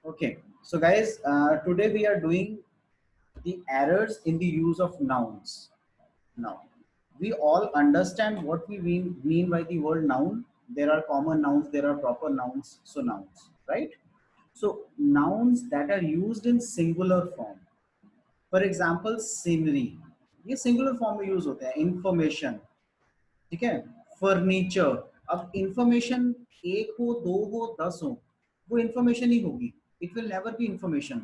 Okay, so guys, today we are doing the errors in the use of nouns. Now, we all understand what we mean by the word noun. There are common nouns, there are proper nouns, so nouns, right? So, nouns that are used in singular form. For example, scenery. ये singular form में use होते हैं. Information, ठीक है. Furniture. अब information एक हो, दो हो, 10 हो, वो इंफॉर्मेशन ही होगी. It will never be information.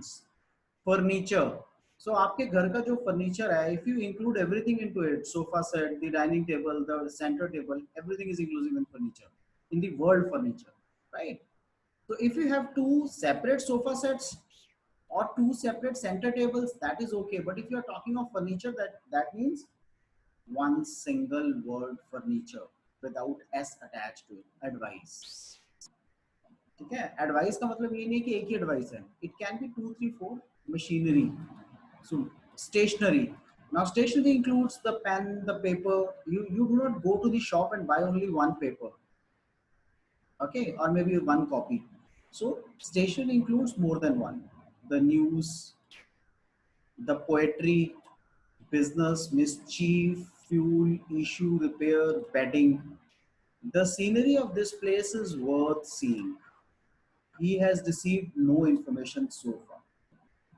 Furniture. So आपके घर का जो फर्नीचर है, if you include everything into it, sofa set, the dining table, the centre table, everything is inclusive in furniture, in the world furniture, right? So if you have two separate sofa sets or two separate center tables, that is okay. But if you are talking of furniture, that means one single word furniture without s attached to it. Advice. ठीक है. Advice का मतलब ये नहीं कि एक ही advice है. It can be two three four. Machinery. So stationery. Now stationery includes the pen, the paper. You do not go to the shop and buy only one paper, okay, or maybe one copy. So stationery includes more than one. The news, the poetry, business, mischief, fuel, issue, repair, bedding. The scenery of this place is worth seeing. He has received no information so far,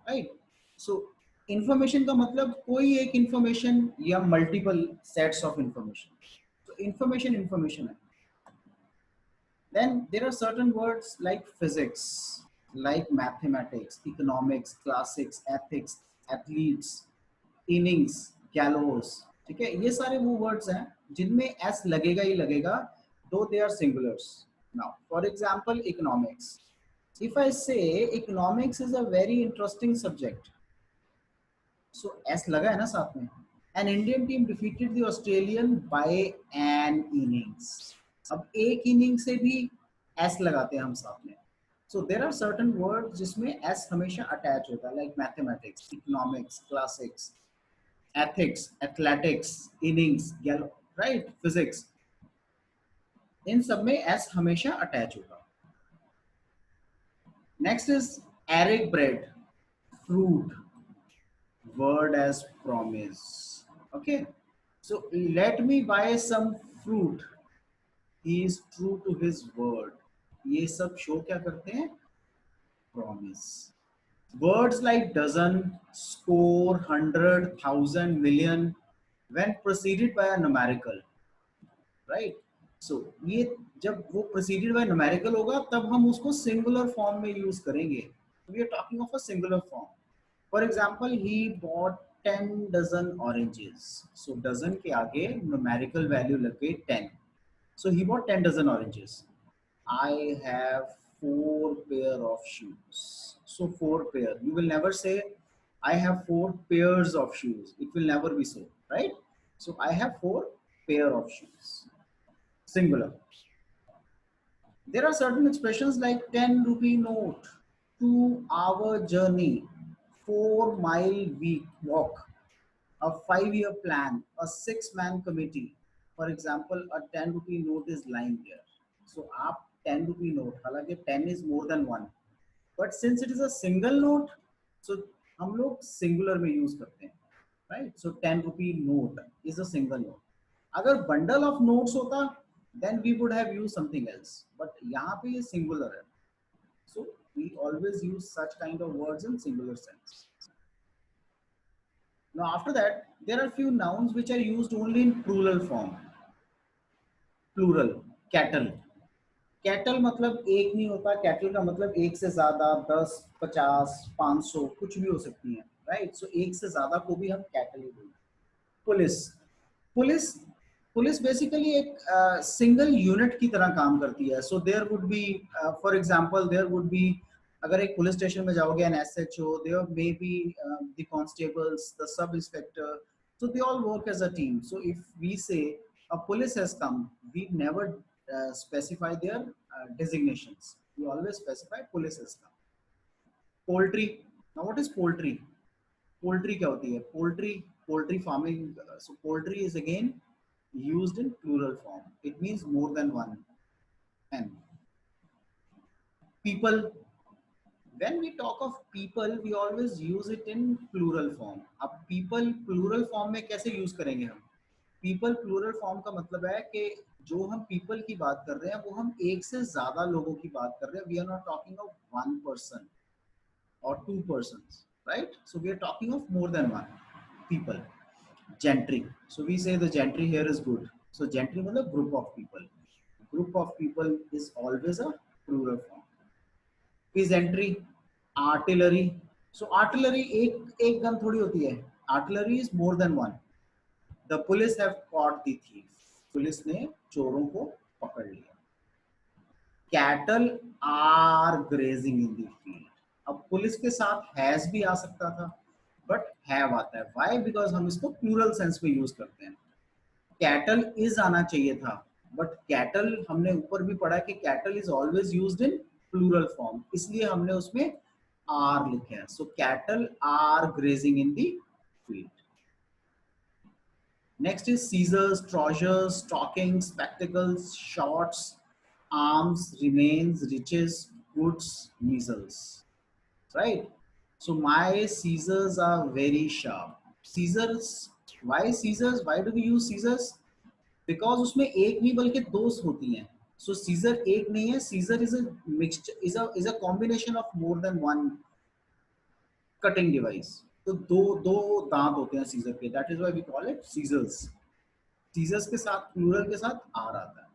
right? So information का मतलब कोई एक information या multiple sets of information. So information है. Then there are certain words like physics, like mathematics, economics, classics, ethics, athletes, innings, gallows. ठीक है, ये सारे वो वर्ड्स हैं जिनमें s लगेगा ही लगेगा, though they are singulars. Now, for example, economics. If I say economics is a very interesting subject, so s लगा है ना साथ में. An Indian team defeated the Australian by an innings. अब एक इनिंग से भी एस लगाते हैं हम साथ में. So there are certain word जिसमें एस हमेशा अटैच होता है, like mathematics, economics, classics, ethics, athletics, innings, right, physics. इन सब में एस हमेशा अटैच होगा. नेक्स्ट इज एरिक bread, fruit, word as promise. Okay, so let me buy some fruit. He is true to his word. ये सब show क्या करते हैं? Promise. Words like dozen, score, hundred, thousand, million, when preceded by a numerical, right? So ये जब वो preceded by numerical होगा तब हम उसको singular form में use करेंगे. We are talking of a singular form. For example, he bought 10 dozen oranges. So dozen के आगे numerical value लग गई 10. So he bought 10 dozen oranges. I have 4 pair of shoes. So 4 pair. You will never say I have 4 pairs of shoes. It will never be so, right? So I have 4 pair of shoes. Singular. There are certain expressions like 10 rupee note, 2 hour journey, 4 mile week walk, a 5 year plan, a 6 man committee. For example, a 10 rupee note is lying here. So आप 10 rupee note, हालांकि 10 is more than one, but since it is a single note, so हम लोग singular में use करते हैं, right? So 10 rupee note is a single note. अगर bundle of notes होता, then we would have used something else. But यहाँ पे ये singular है. So we always use such kind of words in singular sense. Now after that, there are few nouns which are used only in plural form. Plural. Cattle. Cattle मतलब एक नहीं होता. Cattle का मतलब एक से ज्यादा, 10, 50, 500 कुछ भी हो सकती है, right? So एक से ज्यादा को भी हम cattle ही बोलते हैं. पुलिस. पुलिस पुलिस बेसिकली एक सिंगल यूनिट की तरह काम करती है. So there would be, for example, there would be, अगर एक पुलिस स्टेशन में जाओगे, an SHO, there may be the constables, the sub inspector, so they all work as a team. So if we say a police has come, we never specify their designations. We always specify police has come. Poultry. Now what is poultry? Poultry क्या होती है? Poultry farming. So poultry is again used in plural form. It means more than one. And people, when we talk of people we always use it in plural form. अब people plural form में कैसे use करेंगे हम? people plural form का मतलब है कि जो हम people की बात कर रहे हैं वो हम एक से ज्यादा लोगों की बात कर रहे हैं. We are not talking of one person or two persons, right? So we are talking of more than one people. Gentry. So we say the gentry here is good. So gentry मतलब group of people. Group of people is always a plural form. Peasantry, artillery. So artillery एक gun थोड़ी होती है. Artillery is more than one. The police have caught the thief. Police ने चोरों को पकड़ लिया. Cattle are grazing in the field. अब पुलिस के साथ has भी आ सकता था, but have आता है. Why? Because हम इसको plural sense में use करते हैं. Cattle is आना चाहिए था, but cattle हमने ऊपर भी पढ़ा कि cattle is always used in plural form, इसलिए हमने उसमें are लिखे हैं. So cattle are grazing in the field. Next is scissors, trousers, stockings, spectacles, shorts, arms, remains, riches, goods, measles. Right? So my scissors are very sharp. Scissors, why scissors? Why do we use scissors? Because उसमें एक नहीं बल्कि दो होती हैं. So scissor एक नहीं है. Scissor is a mixture, is a combination of more than one cutting device. तो दो दांत होते हैं सीजर के. That is why we call it scissors. Scissors के साथ plural के साथ R आता है.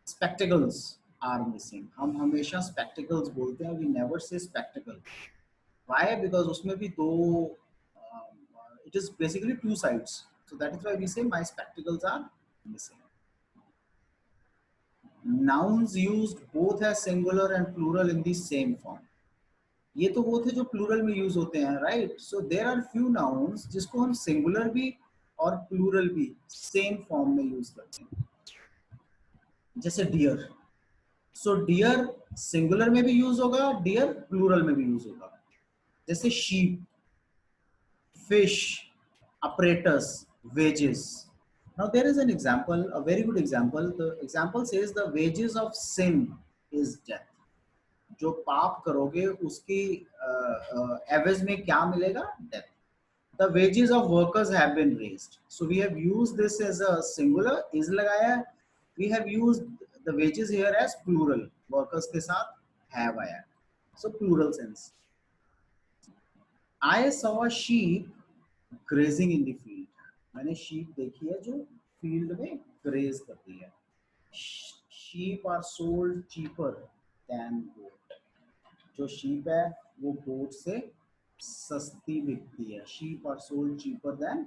Spectacles are missing. हम हमेशा spectacles बोलते हैं. We never say spectacle. Why? Because उसमें भी दो it is basically two sides. So that is why we say my spectacles are missing. Nouns used both as singular and plural in the same form. ये तो वो थे जो plural में use होते हैं, right? So there are few nouns जिसको हम सिंगुलर भी और प्लूरल भी सेम फॉर्म में यूज करते हैं. जैसे डियर. सो डियर सिंगुलर में भी यूज होगा, डियर प्लूरल में भी यूज होगा. जैसे sheep, fish, apparatus, wages. Now there is an example, a very good example. The example says the wages of sin is death. जो पाप करोगे उसकी एवज में क्या मिलेगा? Death. The wages of workers have been raised. So we have used this as a singular, is लगाया. We have used the wages here as plural. Workers के साथ have आया. So plural sense. I saw a sheep grazing in the field. मैंने sheep देखी है जो field में graze करती है. Sheep are sold cheaper than goat. जो sheep है वो goat से सस्ती बिकती है. Sheep are sold cheaper than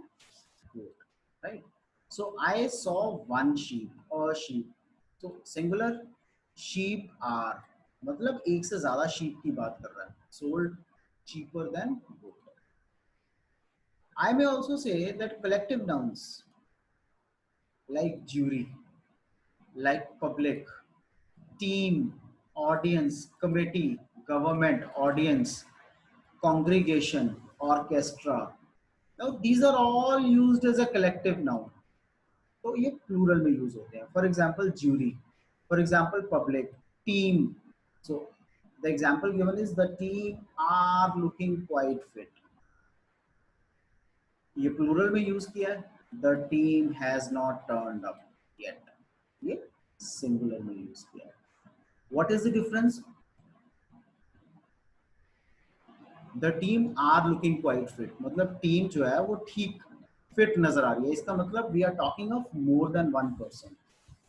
goat, right? So I saw one sheep, or sheep. So singular, sheep are मतलब एक से ज्यादा sheep की बात कर रहा है. Sold cheaper than goat. I may also say that collective nouns like jury, like public, team, audience, committee, government, audience, congregation, orchestra. Now these are all used as a collective noun. तो ये plural में use होते हैं. For example, jury. For example, public, team. So the example given is the team are looking quite fit. ये plural में use किया है. The team has not turned up yet. ये singular में use किया है. What is the difference? The team are looking quite fit. मतलब team जो है वो ठीक fit नजर आ रही है. इसका मतलब we are talking of more than one person.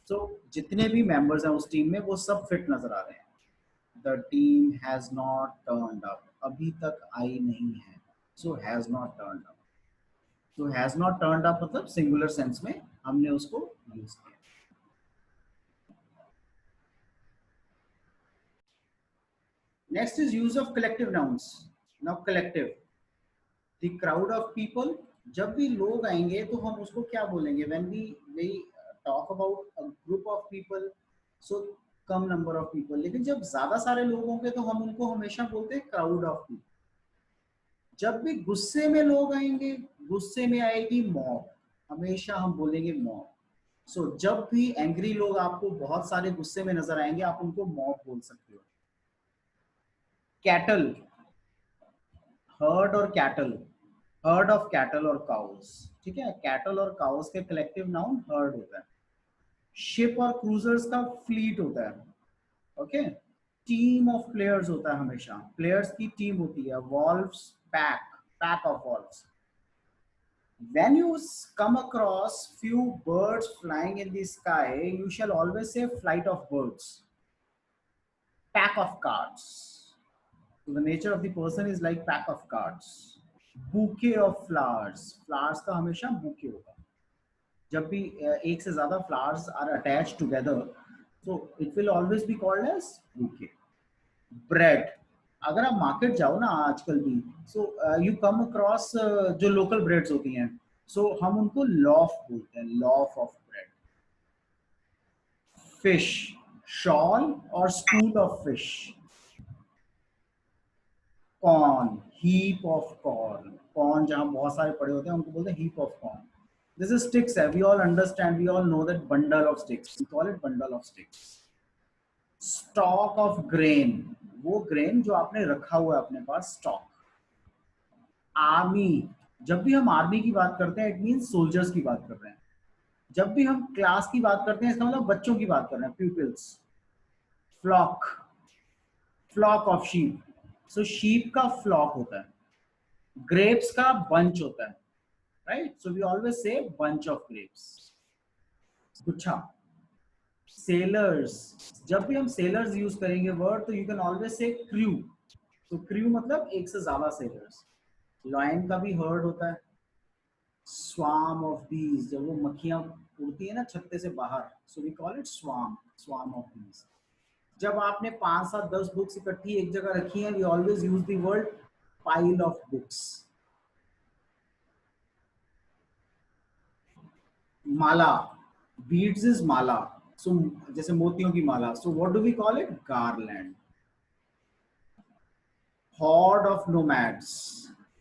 So जितने भी members हैं उस team में वो सब fit नजर आ रहे हैं. The team has not turned up. अभी तक आई नहीं है. So has not turned up. So has not turned up मतलब singular sense में हमने उसको use किया. Next is use of collective nouns. Now collective, the crowd of people. जब भी लोग आएंगे तो हम उसको क्या बोलेंगे? When we talk about a group of people, so come number of people. लेकिन जब ज्यादा सारे लोग होंगे तो हम उनको हमेशा बोलते हैं crowd of people. जब भी गुस्से में लोग आएंगे, गुस्से में आएगी मॉब, हमेशा हम बोलेंगे मॉब. सो जब भी एंग्री लोग आपको बहुत सारे गुस्से में नजर आएंगे आप उनको मॉब बोल सकते हो. Cattle, herd or cattle, herd of cattle or cows, ठीक है, cattle और cows के collective noun herd होता है. Ship और cruisers का fleet होता है. ओके, टीम ऑफ प्लेयर्स होता है हमेशा, प्लेयर्स की टीम होती है. Valves, pack, pack of valves. When you come across few birds flying in the sky, you shall always say flight of birds. Pack of cards. So the nature of the person is like pack of cards. Bouquet of flowers. Flowers का हमेशा bouquet होगा. जब भी एक से ज्यादा flowers are attached together, so it will always be called as bouquet. Bread. अगर आप मार्केट जाओ ना आजकल भी, सो यू कम अक्रॉस जो लोकल ब्रेड्स होती हैं, सो हम उनको लॉफ बोलते हैं, loaf of bread. Fish, shoal or school of fish. Corn, heap of corn. Corn जहां बहुत सारे पड़े होते हैं उनको बोलते हैं heap of corn. This is sticks है, we all understand, we all know that bundle of sticks, we call it bundle of sticks. Stock of grain, वो ग्रेन जो आपने रखा हुआ है अपने पास, स्टॉक. आर्मी, जब भी हम आर्मी की बात करते हैं इट मींस सोल्जर्स की बात कर रहे हैं. जब भी हम क्लास की बात करते हैं इसका मतलब बच्चों की बात कर रहे हैं, pupils. Flock, flock of sheep, so sheep का फ्लॉक होता है. ग्रेप्स का बंच होता है, right, so we always say bunch of grapes. गुच्छा. सेलर्स, जब भी हम सेलर्स यूज करेंगे वर्ड, तो you can always say crew. तो क्रू मतलब एक से ज्यादा सेलर्स. लॉयन का भी हर्ड होता है. स्वाम ऑफ बीज, जब वो मक्खियां उड़ती है ना छत्ते से बाहर, सो वी कॉल इट स्वाम, स्वाम ऑफ बीज. जब आपने 5 7 10 बुक्स इकट्ठी एक जगह रखी हैं, we always use the word pile of books. माला, बीड्स इज माला, सो जैसे मोतियों की माला, so what do we call it, garland. Hoard of nomads,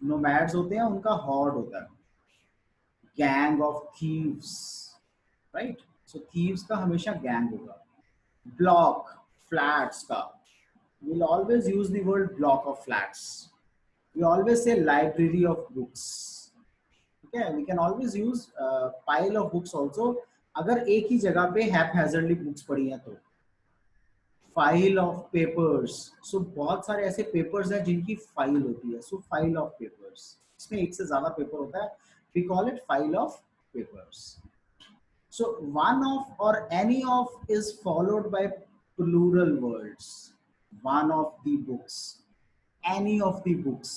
nomads होते हैं उनका हॉर्ड होता है. Gang of thieves, right, so thieves का हमेशा गैंग होगा. ब्लॉक, फ्लैट्स का, we'll always use the word block of flats. We always say library of books. Okay, we can always use pile of books also. अगर एक ही जगह पे haphazardly books पड़ी हैं तो. फाइल ऑफ पेपर्स, सो बहुत सारे ऐसे पेपर्स हैं जिनकी फाइल होती है, सो फाइल ऑफ पेपर्स, इसमें एक से ज्यादा पेपर होता है, we call it file of papers. So one of or any of is followed by plural words. One of the books, any of the books,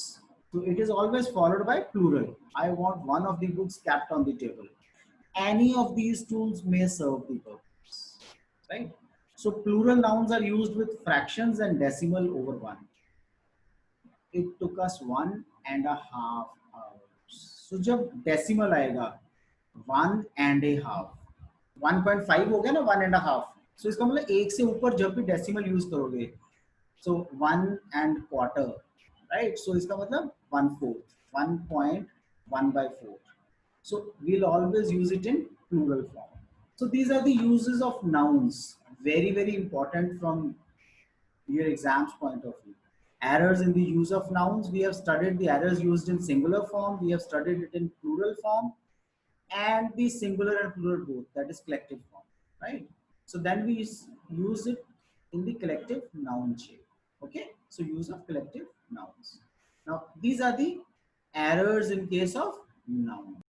so it is always followed by plural. I want one of the books kept on the table. Any of these tools may serve the purpose, right? So plural nouns are used with fractions and decimal over 1. It took us 1.5 hours. So जब decimal आएगा 1.5, 1.5 हो गया ना 1.5, so इसका मतलब एक से ऊपर जब भी decimal यूज करोगे, so 1.25, right, so इसका मतलब 1/4, 1.1/4, so we'll always use it in plural form. So these are the uses of nouns, very important from your exams point of view. Errors in the use of nouns, we have studied the errors used in singular form, we have studied it in plural form, and the singular and plural both, that is collective form, right? So then we use it in the collective noun shape. Okay, so use of collective nouns. Now these are the errors in case of noun.